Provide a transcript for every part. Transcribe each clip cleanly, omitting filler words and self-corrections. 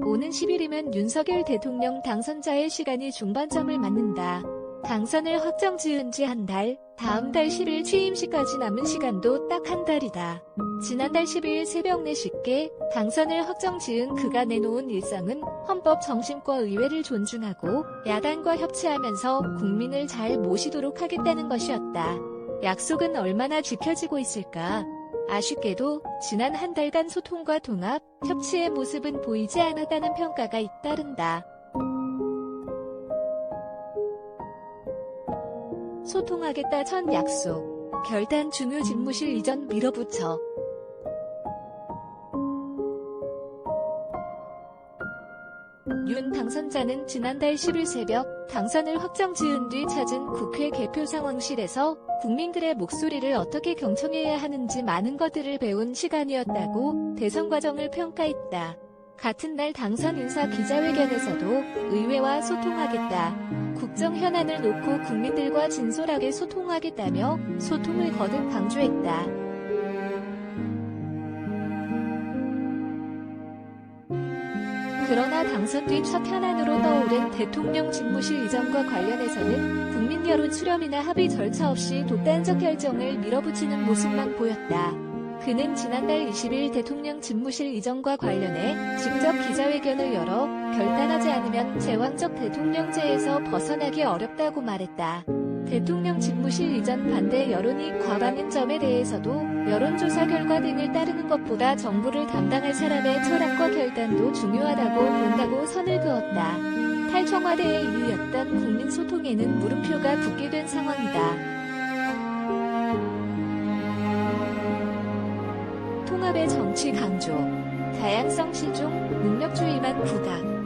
오는 10일이면 윤석열 대통령 당선자의 시간이 중반점을 맞는다. 당선을 확정지은 지 한 달, 다음 달 10일 취임식까지 남은 시간도 딱 한 달이다. 지난달 10일 새벽 4시께 당선을 확정지은 그가 내놓은 일성은 헌법 정신과 의회를 존중하고 야당과 협치하면서 국민을 잘 모시도록 하겠다는 것이었다. 약속은 얼마나 지켜지고 있을까? 아쉽게도 지난 한 달간 소통과 통합, 협치의 모습은 보이지 않았다는 평가가 잇따른다. 소통하겠다 첫 약속, 결단 중요 집무실 이전 밀어붙여. 윤 당선자는 지난달 10일 새벽 당선을 확정지은 뒤 찾은 국회 개표 상황실에서 국민들의 목소리를 어떻게 경청해야 하는지 많은 것들을 배운 시간이었다고 대선 과정을 평가했다. 같은 날 당선 인사 기자회견에서도 의회와 소통하겠다. 국정 현안을 놓고 국민들과 진솔하게 소통하겠다며 소통을 거듭 강조했다. 그러나 당선 뒤 첫 현안으로 떠오른 대통령 집무실 이전과 관련해서는 국민 여론 수렴이나 합의 절차 없이 독단적 결정을 밀어붙이는 모습만 보였다. 그는 지난달 20일 대통령 집무실 이전과 관련해 직접 기자회견을 열어 결단하지 않으면 제왕적 대통령제에서 벗어나기 어렵다고 말했다. 대통령 집무실 이전 반대 여론이 과반인 점에 대해서도 여론조사 결과 등을 따르는 것보다 정부를 담당할 사람의 철학과 결단도 중요하다고 본다고 선을 그었다. 탈청와대의 이유였던 국민 소통에는 물음표가 붙게 된 상황이다. 통합의 정치 강조, 다양성 실종, 능력주의만 부각.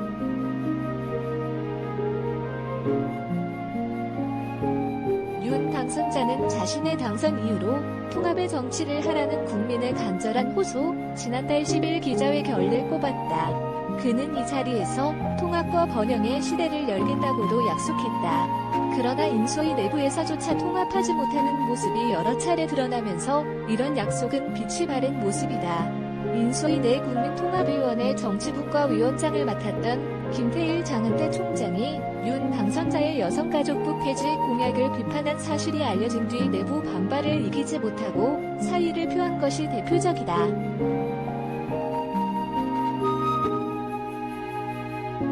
윤 당선자는 자신의 당선 이후로 통합의 정치를 하라는 국민의 간절한 호소, 지난달 10일 기자회견을 꼽았다. 그는 이 자리에서 통합과 번영의 시대를 열겠다고도 약속했다. 그러나 인소위 내부에서조차 통합하지 못하는 모습이 여러 차례 드러나면서 이런 약속은 빛이 바랜 모습이다. 인소위 내 국민통합위원회 정치부과 위원장을 맡았던 김태일 장은태 총장이 윤 당선자의 여성가족부 폐지 공약을 비판한 사실이 알려진 뒤 내부 반발을 이기지 못하고 사의를 표한 것이 대표적이다.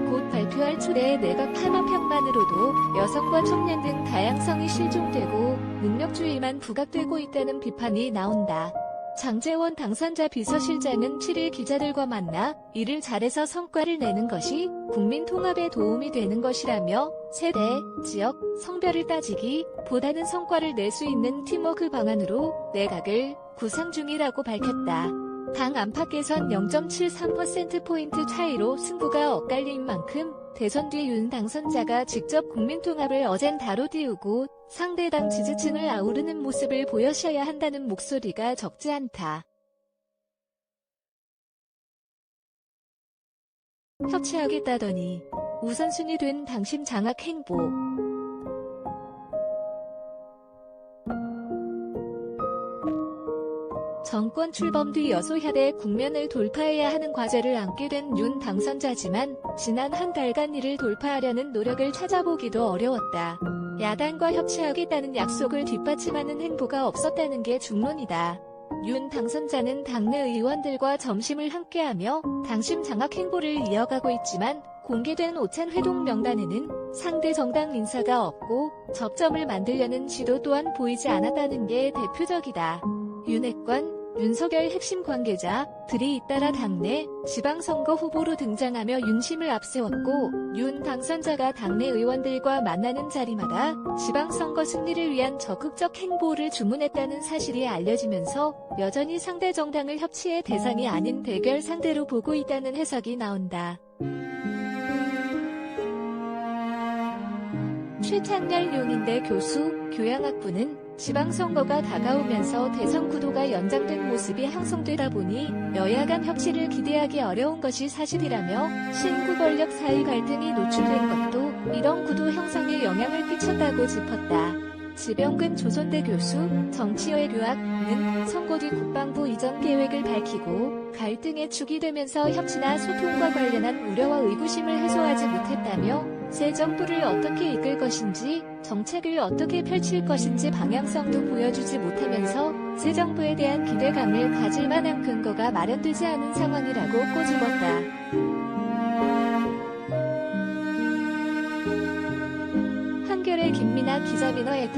곧 발표할 초대의 내각 탄원편만으로도 여성과 청년 등 다양성이 실종되고 능력주의만 부각되고 있다는 비판이 나온다. 장제원 당선자 비서실장은 7일 기자들과 만나 일을 잘해서 성과를 내는 것이 국민 통합에 도움이 되는 것이라며 세대, 지역, 성별을 따지기 보다는 성과를 낼 수 있는 팀워크 방안으로 내각을 구상 중이라고 밝혔다. 당 안팎에선 0.73%포인트 차이로 승부가 엇갈린 만큼 대선 뒤 윤 당선자가 직접 국민통합을 어젠다로 띄우고 상대당 지지층을 아우르는 모습을 보여셔야 한다는 목소리가 적지 않다. 협치하겠다더니 우선순위 된 당심 장악 행보. 정권 출범 뒤 여소야대 국면을 돌파해야 하는 과제를 안게 된 윤 당선자지만 지난 한 달간 이를 돌파하려는 노력을 찾아보기도 어려웠다. 야당과 협치하겠다는 약속을 뒷받침하는 행보가 없었다는 게 중론이다. 윤 당선자는 당내 의원들과 점심을 함께하며 당심 장악 행보를 이어가고 있지만 공개된 오찬 회동 명단에는 상대 정당 인사가 없고 접점을 만들려는 시도 또한 보이지 않았다는 게 대표적이다. 윤핵관, 윤석열 핵심 관계자들이 잇따라 당내, 지방선거 후보로 등장하며 윤심을 앞세웠고 윤 당선자가 당내 의원들과 만나는 자리마다 지방선거 승리를 위한 적극적 행보를 주문했다는 사실이 알려지면서 여전히 상대 정당을 협치의 대상이 아닌 대결 상대로 보고 있다는 해석이 나온다. 최창렬 용인대 교수, 교양학부는 지방선거가 다가오면서 대선 구도가 연장된 모습이 형성되다 보니 여야 간 협치를 기대하기 어려운 것이 사실이라며 신구 권력 사이 갈등이 노출된 것도 이런 구도 형성에 영향을 끼쳤다고 짚었다. 지병근 조선대 교수, 정치외 교학은 선고 뒤 국방부 이전 계획을 밝히고 갈등의 축이 되면서 협치나 소통과 관련한 우려와 의구심을 해소하지 못했다며 새 정부를 어떻게 이끌 것인지 정책을 어떻게 펼칠 것인지 방향성도 보여주지 못하면서 새 정부에 대한 기대감을 가질 만한 근거가 마련되지 않은 상황이라고 꼬집었다. 한겨레 김민아 기자 민어@co.kr